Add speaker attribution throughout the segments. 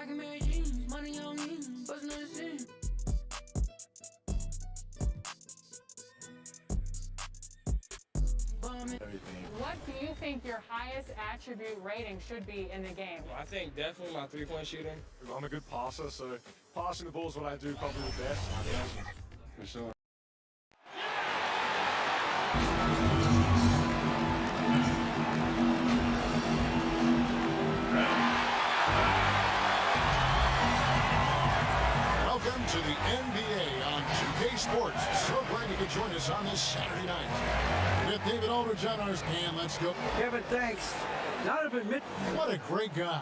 Speaker 1: Rockin' Mary jeans, money on me, bustin' on the scene.
Speaker 2: What do you think your highest attribute rating should be in the game?
Speaker 3: Well, I think definitely my three-point shooting.
Speaker 4: I'm a good passer, so passing the ball is what I do probably the best.
Speaker 3: Yeah, for sure.
Speaker 5: Welcome to the NBA on 2K Sports. So glad you could join us on this Saturday night. With David Aldridge on our and let's go.
Speaker 6: Kevin, thanks. Donovan Mitchell.
Speaker 5: What a great guy.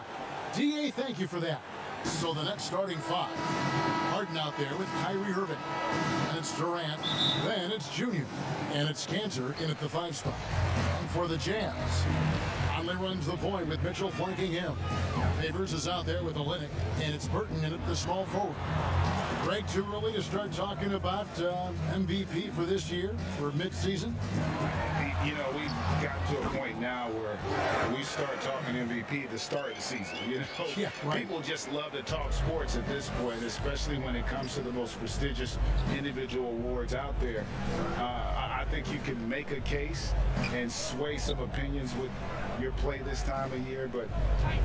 Speaker 5: DA, thank you for that. So the Nets starting five. Harden out there with Kyrie Irving. And it's Durant. Then it's Junior. And it's Cantor in at the 5 spot. And for the Jazz, Conley runs the point with Mitchell flanking him. Favors is out there with Olynyk. And it's Burton in at the small forward. Greg, too early to start talking about MVP for this year, for midseason?
Speaker 7: You know, we've got to a point now where we start talking MVP at the start of the season. You know,
Speaker 5: Yeah, right.
Speaker 7: People just love to talk sports at this point, especially when it comes to the most prestigious individual awards out there. I think you can make a case and sway some opinions with your play this time of year, but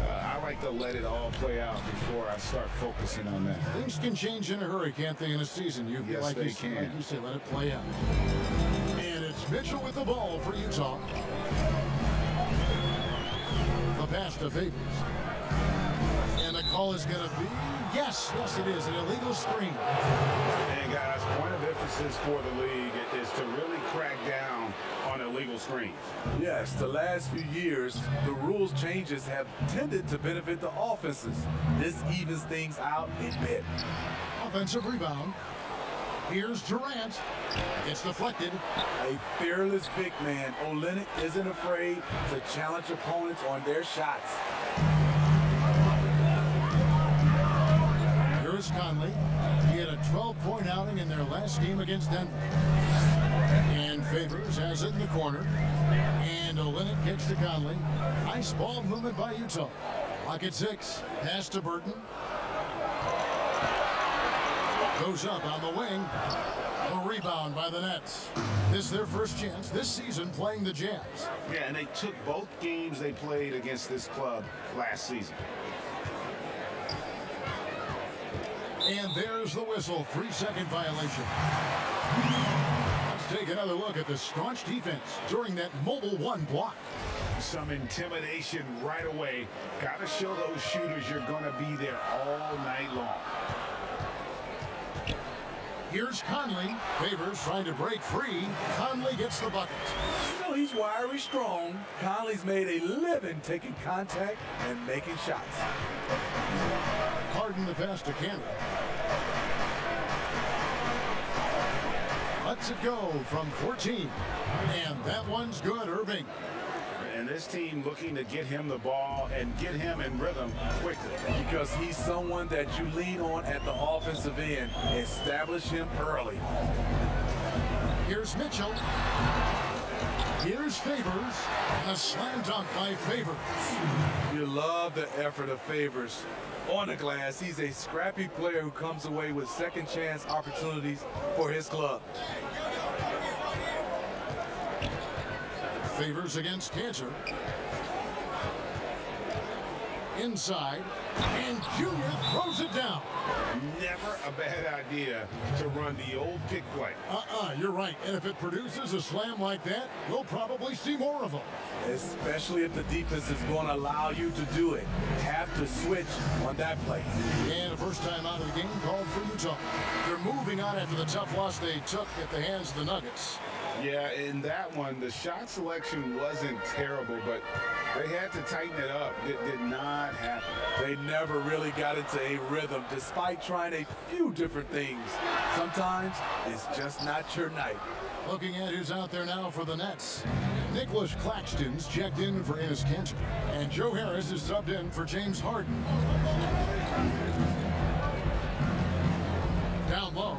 Speaker 7: I like to let it all play out before I start focusing on that.
Speaker 5: Things can change in a hurry, can't they, in a season? You
Speaker 7: Yes,
Speaker 5: like
Speaker 7: they
Speaker 5: you,
Speaker 7: can.
Speaker 5: Like you say, let it play out. And it's Mitchell with the ball for Utah. The pass to Favors. And the call is going to be, yes, it is, an illegal screen.
Speaker 7: And guys, point of emphasis for the league is to really crack down on illegal screens.
Speaker 6: Yes, the last few years, the rules changes have tended to benefit the offenses. This evens things out a bit.
Speaker 5: Offensive rebound. Here's Durant. It's deflected.
Speaker 6: A fearless big man, Olynyk isn't afraid to challenge opponents on their shots.
Speaker 5: Here's Conley. He had a 12-point outing in their last game against Denver. And Favors has it in the corner. And Olynyk kicks to Conley. Nice ball movement by Utah. Clock at 6. Pass to Burton. Goes up on the wing. A rebound by the Nets. This is their first chance this season playing the Jazz.
Speaker 7: Yeah, and they took both games they played against this club last season.
Speaker 5: And there's the whistle. 3-second violation. Let's take another look at the staunch defense during that Mobile 1 block.
Speaker 7: Some intimidation right away. Got to show those shooters you're going to be there all night long.
Speaker 5: Here's Conley. Favors trying to break free. Conley gets the bucket.
Speaker 6: You know he's wiry, strong. Conley's made a living taking contact and making shots.
Speaker 5: Harden the pass to Cantor. Lets it go from 14. And that one's good, Irving.
Speaker 7: And this team looking to get him the ball and get him in rhythm quickly.
Speaker 6: Because he's someone that you lean on at the offensive end. Establish him early.
Speaker 5: Here's Mitchell. Here's Favors. And a slam dunk by Favors.
Speaker 6: You love the effort of Favors. On the glass, he's a scrappy player who comes away with second chance opportunities for his club.
Speaker 5: Favors against Cantor. Inside. And Junior throws it down.
Speaker 7: Never a bad idea to run the old pick play.
Speaker 5: You're right. And if it produces a slam like that, we'll probably see more of them.
Speaker 6: Especially if the defense is going to allow you to do it. Have to switch on that play.
Speaker 5: And a first time out of the game called for Utah. They're moving on after the tough loss they took at the hands of the Nuggets.
Speaker 7: Yeah, in that one, the shot selection wasn't terrible, but they had to tighten it up. It did not happen.
Speaker 6: They never really got into a rhythm despite trying a few different things. Sometimes it's just not your night.
Speaker 5: Looking at who's out there now for the Nets. Nicholas Claxton's checked in for Enes Kanter. And Joe Harris is subbed in for James Harden. Down low.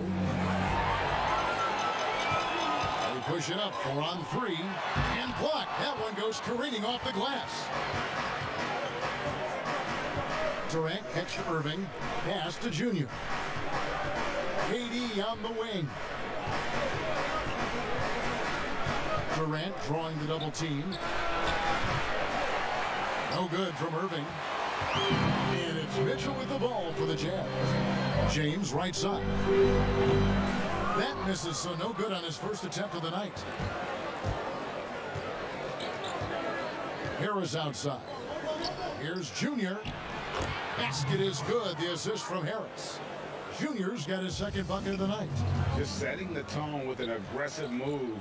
Speaker 5: They push it up 4 on 3. And blocked. That one goes careening off the glass. Durant kicks to Irving. Pass to Junior. KD on the wing. Durant drawing the double team. No good from Irving. And it's Mitchell with the ball for the Jazz. James right side. That misses, so no good on his first attempt of the night. Harris outside. Here's Junior. Basket is good. The assist from Harris. Junior's got his second bucket of the night.
Speaker 7: Just setting the tone with an aggressive move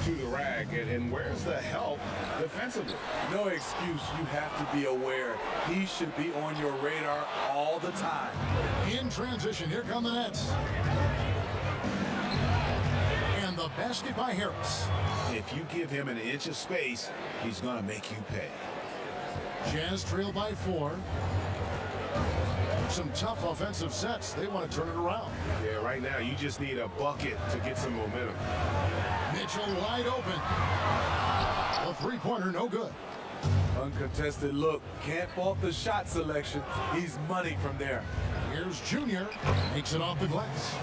Speaker 7: to the rack. And where's the help defensively?
Speaker 6: No excuse. You have to be aware. He should be on your radar all the time.
Speaker 5: In transition, here come the Nets. And the basket by Harris.
Speaker 8: If you give him an inch of space, he's going to make you pay.
Speaker 5: Jazz trail by 4. Some tough offensive sets. They want to turn it around.
Speaker 7: Yeah, right now you just need a bucket to get some momentum.
Speaker 5: Mitchell wide open. The three-pointer no good.
Speaker 6: Uncontested look. Can't fault the shot selection. He's money from there.
Speaker 5: Here's Junior. Makes it off the glass.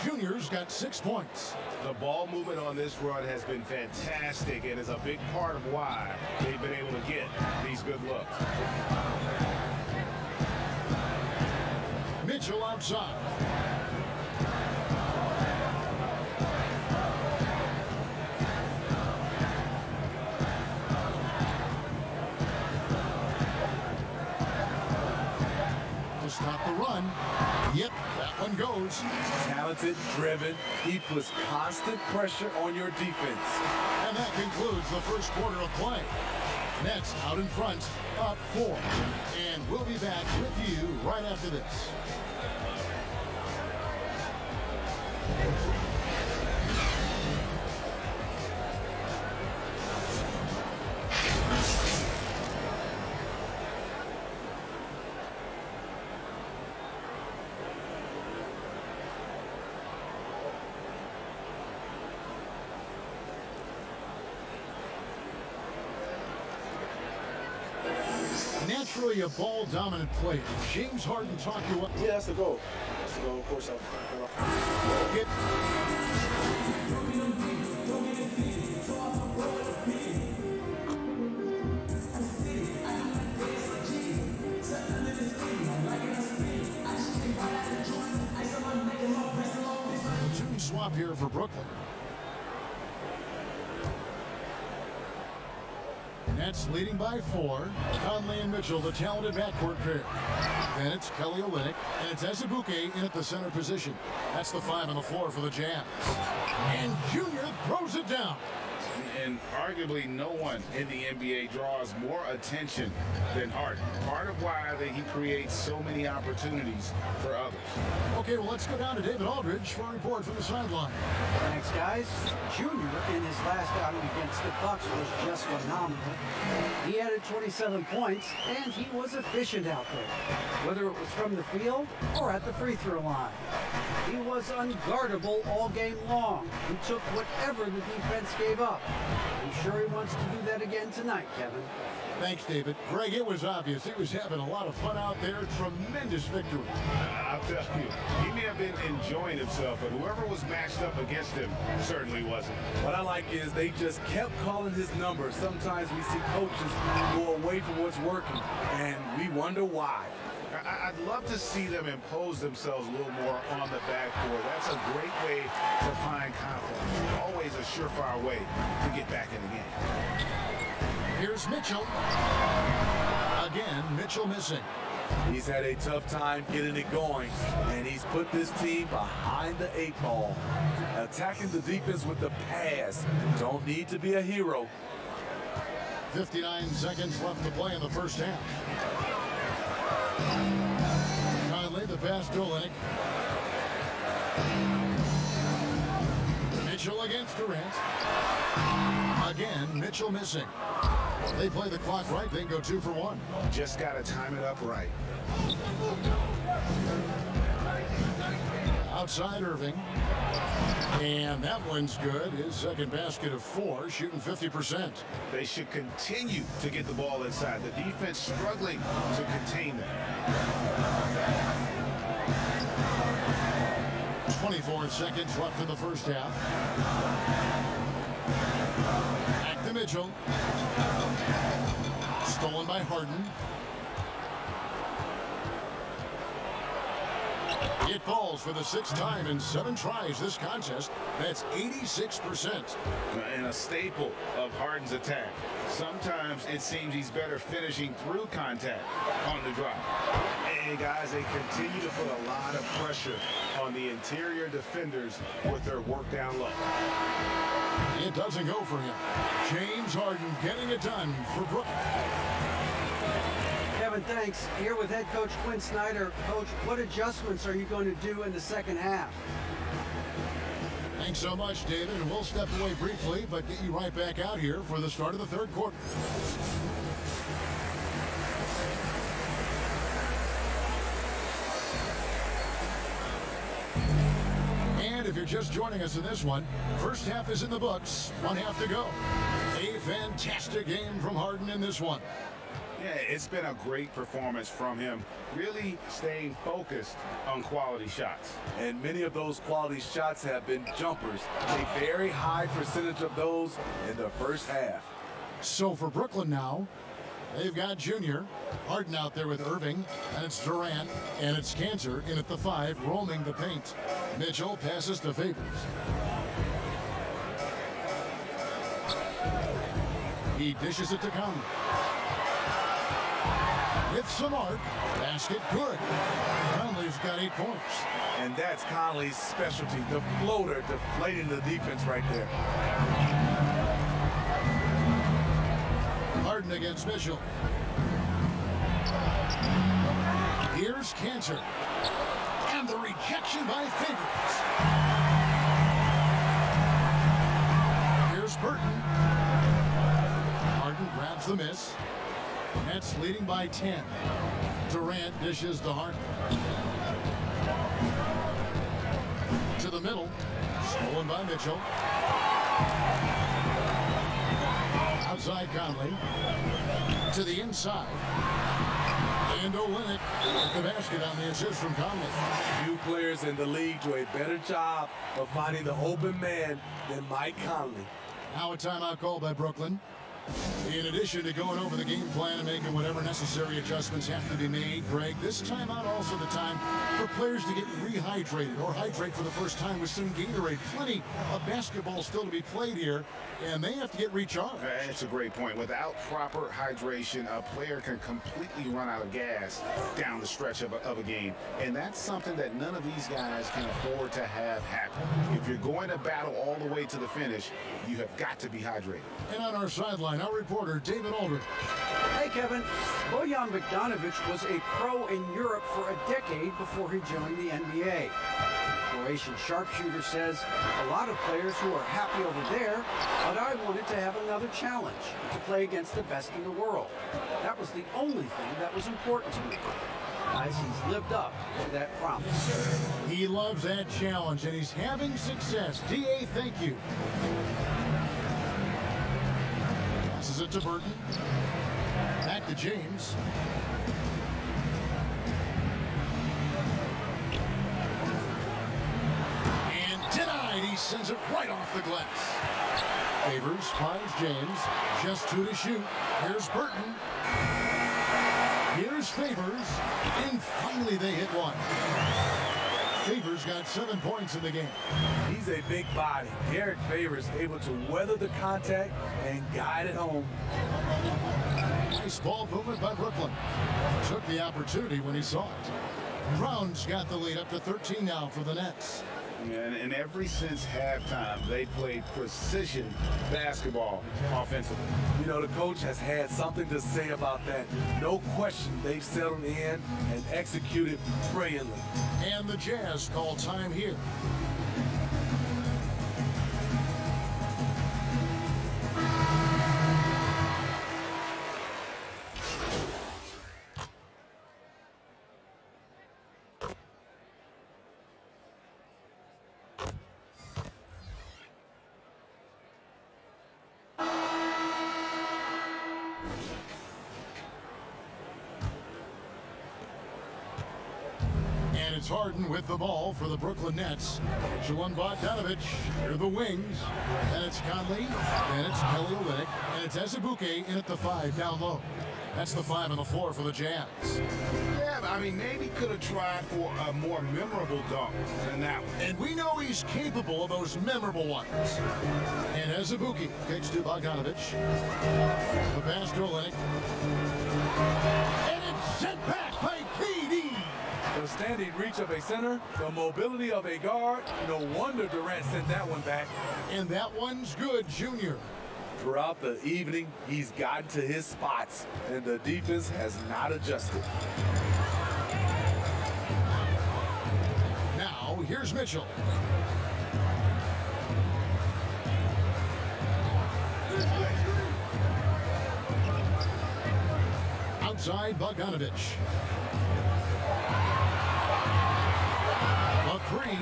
Speaker 5: Junior's got 6 points.
Speaker 7: The ball movement on this run has been fantastic and is a big part of why they've been able to get these good looks.
Speaker 5: Mitchell outside. To stop the run. Yep, that one goes.
Speaker 6: Talented, driven. He puts constant pressure on your defense.
Speaker 5: And that concludes the first quarter of play. Nets out in front, up 4. And we'll be back with you right after this. Naturally a ball-dominant player. James Harden talked to us.
Speaker 4: Yeah, that's the goal. That's the goal. Of course,
Speaker 5: Two swap here for Brooklyn. Nets leading by 4. Conley and Mitchell, the talented backcourt pair. Then it's Kelly Olynyk, and it's Azubuike in at the center position. That's the 5 on the floor for the Jazz. And Junior throws it down.
Speaker 7: And arguably no one in the NBA draws more attention than Harden. Part of why he creates so many opportunities for others.
Speaker 5: Okay, well, let's go down to David Aldridge for a report from the sideline.
Speaker 9: Thanks, guys. Junior, in his last outing against the Bucks, was just phenomenal. He added 27 points, and he was efficient out there, whether it was from the field or at the free throw line. He was unguardable all game long. He took whatever the defense gave up. I'm sure he wants to do that again tonight, Kevin.
Speaker 5: Thanks, David. Greg, it was obvious he was having a lot of fun out there. Tremendous victory.
Speaker 7: I'll tell you, he may have been enjoying himself, but whoever was matched up against him certainly wasn't.
Speaker 6: What I like is they just kept calling his number. Sometimes we see coaches go away from what's working, and we wonder why.
Speaker 7: I'd love to see them impose themselves a little more on the backboard. That's a great way to find confidence. Always a surefire way to get back in the game.
Speaker 5: Here's Mitchell. Again, Mitchell missing.
Speaker 6: He's had a tough time getting it going, and he's put this team behind the 8 ball. Attacking the defense with the pass. Don't need to be a hero.
Speaker 5: 59 seconds left to play in the first half. Conley, the pass to Olynyk. Mitchell against Durant. Again, Mitchell missing. They play the clock right, they can go 2 for 1.
Speaker 7: Just got to time it up right.
Speaker 5: Outside Irving. And that one's good. His second basket of 4, shooting 50%.
Speaker 7: They should continue to get the ball inside. The defense struggling to contain them.
Speaker 5: 24 seconds left in the first half. Back to Mitchell. Stolen by Harden. It falls for the 6th time in 7 tries this contest. That's 86%.
Speaker 7: And a staple of Harden's attack. Sometimes it seems he's better finishing through contact on the drive. And guys, they continue to put a lot of pressure on the interior defenders with their work down low.
Speaker 5: It doesn't go for him. James Harden getting it done for Brooklyn.
Speaker 9: Kevin, thanks. Here with head coach Quinn Snyder. Coach, what adjustments are you going to do in the second half?
Speaker 5: Thanks so much, David. And we'll step away briefly, but get you right back out here for the start of the third quarter. And if you're just joining us in this one, first half is in the books. 1 half to go. A fantastic game from Harden in this one.
Speaker 7: Yeah, it's been a great performance from him, really staying focused on quality shots.
Speaker 6: And many of those quality shots have been jumpers. A very high percentage of those in the first half.
Speaker 5: So for Brooklyn now, they've got Junior. Harden out there with Irving, and it's Durant, and it's Cantor in at the 5, roaming the paint. Mitchell passes to Favors. He dishes it to Conley. With some arc, basket good. Conley's got 8 points.
Speaker 6: And that's Conley's specialty, the floater deflating the defense right there.
Speaker 5: Harden against Mitchell. Here's Cantor. And the rejection by Favors. Here's Burton. Harden grabs the miss. Nets leading by 10. Durant dishes to Harden. To the middle. Stolen by Mitchell. Outside Conley. To the inside. And Olynyk with the basket on the assist from Conley.
Speaker 6: Few players in the league do a better job of finding the open man than Mike Conley.
Speaker 5: Now a timeout called by Brooklyn. In addition to going over the game plan and making whatever necessary adjustments have to be made, Greg, this timeout also the time for players to get rehydrated or hydrate for the first time with some Gatorade. Plenty of basketball still to be played here, and they have to get recharged.
Speaker 7: That's a great point. Without proper hydration, a player can completely run out of gas down the stretch of a game. And that's something that none of these guys can afford to have happen. If you're going to battle all the way to the finish, you have got to be hydrated.
Speaker 5: And on our sideline, our reporter, David Aldridge.
Speaker 9: Hey, Kevin. Bojan Bogdanovic was a pro in Europe for a decade before he joined the NBA. Croatian sharpshooter says, a lot of players who are happy over there, but I wanted to have another challenge, to play against the best in the world. That was the only thing that was important to me. Guys, he's lived up to that promise.
Speaker 5: He loves that challenge, and he's having success. D.A., thank you. Passes it to Burton. Back to James. And denied. He sends it right off the glass. Favors finds James. Just 2 to shoot. Here's Burton. Here's Favors. And finally they hit one. Favors got 7 points in the game.
Speaker 6: He's a big body. Derek Favors able to weather the contact and guide it home.
Speaker 5: Nice ball movement by Brooklyn. Took the opportunity when he saw it. Brown's got the lead up to 13 now for the Nets.
Speaker 7: And ever since halftime, they played precision basketball offensively.
Speaker 6: You know, the coach has had something to say about that. No question, they've settled in and executed brilliantly.
Speaker 5: And the Jazz call time here. Harden with the ball for the Brooklyn Nets. Mitchell and Bogdanovich. Here are the wings. And it's Conley. And it's Kelly Olynyk. And it's Azubuike in at the 5 down low. That's the 5 on the floor for the Jazz.
Speaker 7: Yeah, I mean, maybe could have tried for a more memorable dunk than that one.
Speaker 5: And we know he's capable of those memorable ones. And Azubuike kicks to Bogdanovich. The pass to Olynyk. And it's sent back by KD.
Speaker 6: The standing reach of a center, the mobility of a guard. No wonder Durant sent that one back.
Speaker 5: And that one's good, Junior.
Speaker 6: Throughout the evening, he's gotten to his spots, and the defense has not adjusted.
Speaker 5: Now, here's Mitchell. Outside, Bogdanovich. A 3.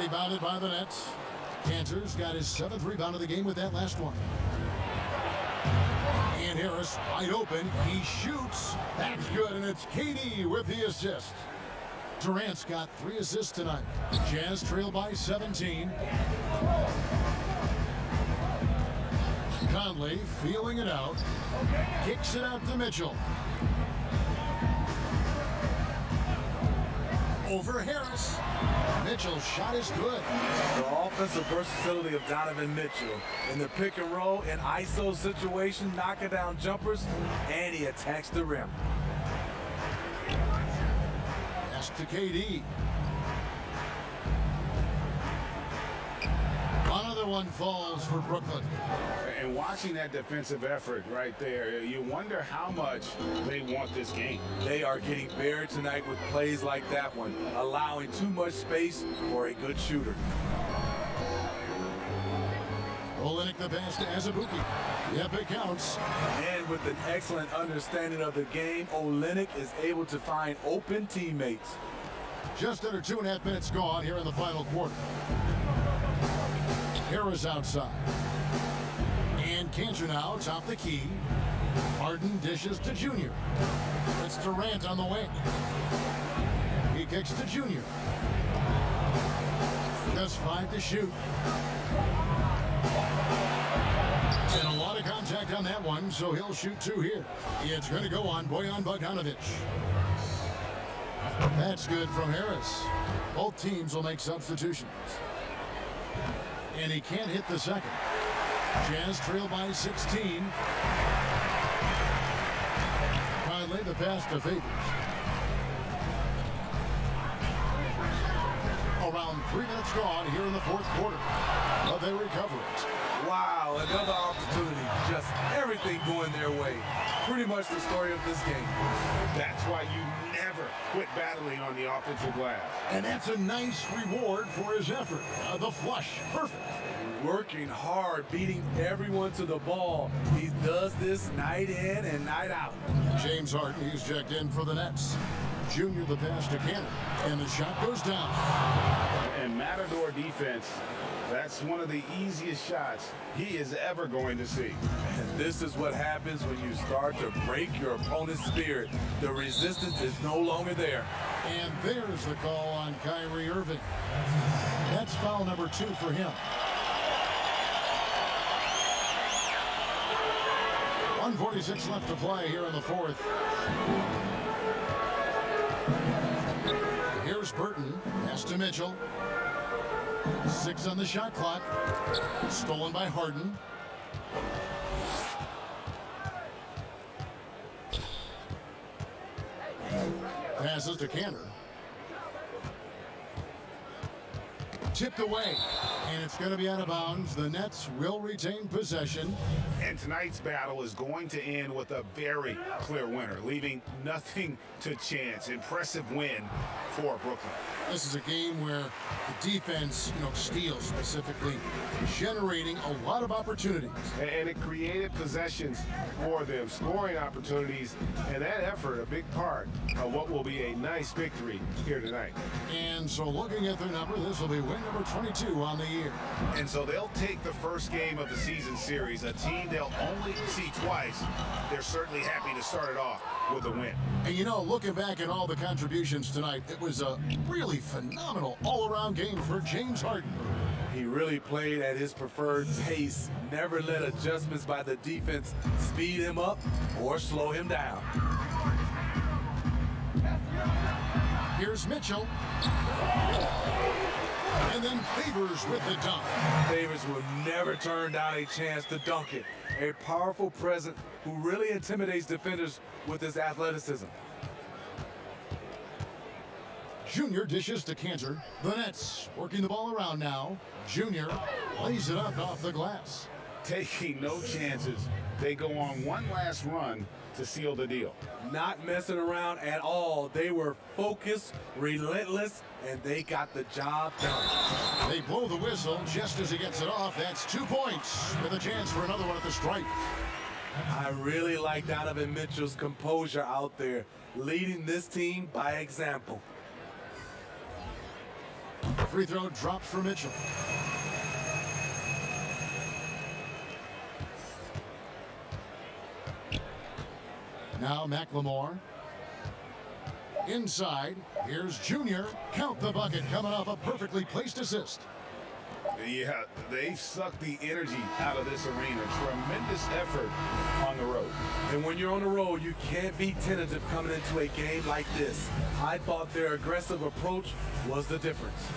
Speaker 5: Rebounded by the Nets. Cantor's got his 7th rebound of the game with that last one. And Harris wide open. He shoots. That's good, and it's KD with the assist. Durant's got 3 assists tonight. Jazz trail by 17. Conley feeling it out. Kicks it out to Mitchell. Over Harris. Mitchell's shot is good.
Speaker 6: The offensive versatility of Donovan Mitchell. In the pick and roll and ISO situation, knocking down jumpers, and he attacks the rim.
Speaker 5: Pass to KD. Another one falls for Brooklyn.
Speaker 7: And watching that defensive effort right there, you wonder how much they want this game.
Speaker 6: They are getting buried tonight with plays like that one, allowing too much space for a good shooter.
Speaker 5: Olynyk the pass to Azubuike. Yep, it counts.
Speaker 6: And with an excellent understanding of the game, Olynyk is able to find open teammates.
Speaker 5: Just under 2.5 minutes gone here in the final quarter. Harris outside. And Cantor now top the key. Harden dishes to Junior. It's Durant on the wing. He kicks to Junior. Just 5 to shoot. And a lot of contact on that one, so he'll shoot 2 here. It's going to go on Bojan Bogdanovich. That's good from Harris. Both teams will make substitutions. And he can't hit the second. Jazz trail by 16. Conley the pass to Favors. Around 3 minutes gone here in the 4th quarter. But they recover it.
Speaker 6: Wow, another opportunity. Just everything going their way. Pretty much the story of this game.
Speaker 7: That's why you never quit battling on the offensive glass.
Speaker 5: And that's a nice reward for his effort. The flush, perfect.
Speaker 6: Working hard, beating everyone to the ball. He does this night in and night out.
Speaker 5: James Harden, he's checked in for the Nets. Junior the pass to Cantor. And the shot goes down.
Speaker 7: And Matador defense, that's one of the easiest shots he is ever going to see.
Speaker 6: And this is what happens when you start to break your opponent's spirit. The resistance is no longer there.
Speaker 5: And there's the call on Kyrie Irving. That's foul number 2 for him. 1:46 left to play here in the 4th. Here's Burton. Pass to Mitchell. 6 on the shot clock. Stolen by Harden. Passes to Cantor. Tipped away. And it's going to be out of bounds. The Nets will retain possession.
Speaker 7: And tonight's battle is going to end with a very clear winner, leaving nothing to chance. Impressive win for Brooklyn.
Speaker 5: This is a game where the defense, steals specifically, generating a lot of opportunities.
Speaker 7: And it created possessions for them, scoring opportunities, and that effort, a big part of what will be a nice victory here tonight.
Speaker 5: And so looking at their number, this will be win win number 22 on the year.
Speaker 7: And so they'll take the first game of the season series, a team they'll only see twice. They're certainly happy to start it off with a win.
Speaker 5: And you know, looking back at all the contributions tonight, it was a really phenomenal all-around game for James Harden.
Speaker 6: He really played at his preferred pace, never let adjustments by the defense speed him up or slow him down.
Speaker 5: Here's Mitchell. And then Favors with the dunk.
Speaker 6: Favors will never turn down a chance to dunk it. A powerful presence who really intimidates defenders with his athleticism.
Speaker 5: Junior dishes to Cantor. The Nets working the ball around now. Junior lays it up off the glass.
Speaker 7: Taking no chances. They go on one last run to seal the deal.
Speaker 6: Not messing around at all. They were focused, relentless, and they got the job done.
Speaker 5: They blow the whistle just as he gets it off. That's 2 points with a chance for another one at the stripe.
Speaker 6: I really like Donovan Mitchell's composure out there, leading this team by example.
Speaker 5: Free throw dropped for Mitchell. Now McLemore. Inside, here's Junior. Count the bucket coming off a perfectly placed assist.
Speaker 7: Yeah, they've sucked the energy out of this arena. Tremendous effort on the road.
Speaker 6: And when you're on the road, you can't be tentative coming into a game like this. I thought their aggressive approach was the difference.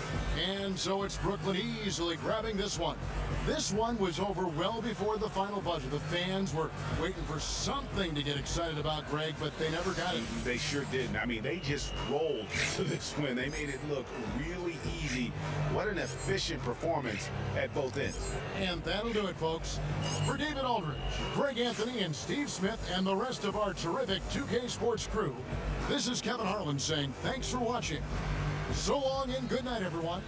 Speaker 5: And so it's Brooklyn easily grabbing this one. This one was over well before the final buzzer. The fans were waiting for something to get excited about, Greg, but they never got it.
Speaker 7: They sure didn't. I mean, they just rolled to this win. They made it look really easy. What an efficient performance at both ends.
Speaker 5: And that'll do it, folks. For David Aldridge, Greg Anthony, and Steve Smith, and the rest of our terrific 2K Sports crew, this is Kevin Harlan saying thanks for watching. So long and good night, everyone.